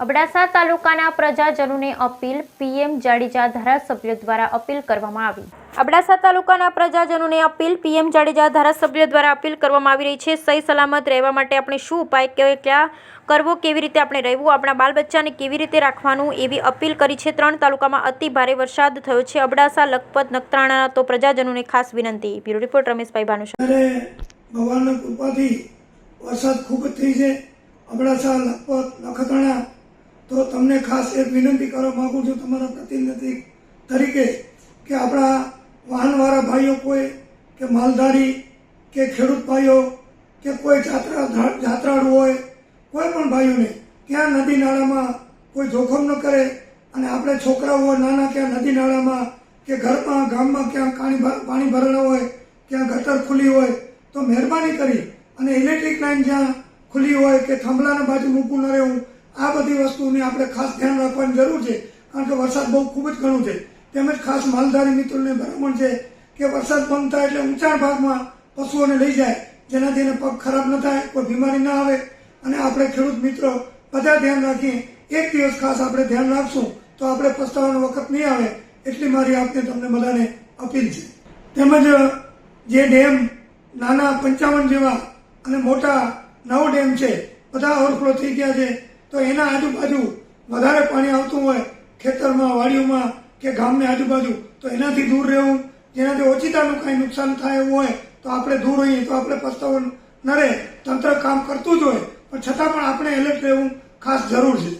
અબડાસા તાલુકાના પ્રજાજનોને appeal PM Jadeja ધારાસભ્ય દ્વારા અપીલ કરવામાં આવી। અબડાસા તાલુકાના પ્રજાજનોને અપીલ પીએમ જાડેજા ધારાસભ્ય દ્વારા અપીલ કરવામાં આવી રહી છે। સહી સલામત રહેવા માટે આપણે શું ઉપાય ક્યાં કરવો, કેવી રીતે આપણે રહેવું, આપણા બાલ બચ્ચાને કેવી રીતે રાખવાનું, એવી અપીલ કરી છે। 3 તાલુકામાં અતિ ભારે વરસાદ થયો છે। અબડાસા, લખપત, નખત્રાણા તો પ્રજાજનોને ખાસ વિનંતી। Bureau report Rameshbhai Bhanushah. ભગવાનની કૃપાથી વરસાદ ખૂબ જ થઈ છે। અબડાસા, લખપત, નખત્રાણા તો તમને ખાસ એક વિનંતી કરવા માગું છું તમારા પ્રતિનિધિ તરીકે કે આપણા વાહનવાળા ભાઈઓ કોઈ કે માલધારી કે ખેડૂત ભાઈઓ કે કોઈ જાત્રાળુ હોય, કોઈ પણ ભાઈઓને ક્યાં નદી નાળામાં કોઈ જોખમ ન કરે અને આપણે છોકરાઓ નાના ક્યાં નદી નાળામાં કે ઘરમાં ગામમાં ક્યાં પાણી ભરેલા હોય, ક્યાં ગટર ખુલ્લી હોય તો મહેરબાની કરી અને ઇલેક્ટ્રિક લાઈન જ્યાં ખુલ્લી હોય કે થાંભલાના બાજુ મૂકવું ન રહેવું, આ બધી વસ્તુની આપણે ખાસ ધ્યાન રાખવાની જરૂર છે। કારણ કે વરસાદ બહુ ખૂબ જ ઘણું છે। તેમજ ખાસ માલધારી મિત્રોને ભલામણ છે કે વરસાદ બંધ થાય એટલે ઊંચા ભાગમાં પશુઓને લઈ જાય, જેનાથી એને પગ ખરાબ ન થાય, કોઈ બીમારી ના આવે અને આપણે ખેડૂત મિત્રો બધા ધ્યાન રાખીએ। એક દિવસ ખાસ આપણે ધ્યાન રાખશું તો આપણે પસ્તાવાનો વખત નહીં આવે, એટલી મારી આપને તમને બધાને અપીલ છે। તેમજ જે ડેમ નાના 55 જેવા અને મોટા 9 ડેમ છે, બધા ઓવરફ્લો થઈ ગયા છે, તો એના આજુબાજુ વધારે પાણી આવતું હોય ખેતરમાં, વાડીઓમાં કે ગામની આજુબાજુ, તો એનાથી દૂર રહેવું, જેનાથી ઓછીતાનું કાંઈ નુકસાન થાય એવું હોય તો આપણે દૂર હોઈએ તો આપણે પસ્તાવો ન રહે। તંત્ર કામ કરતું જ હોય પણ છતાં પણ આપણે એલર્ટ રહેવું ખાસ જરૂર છે।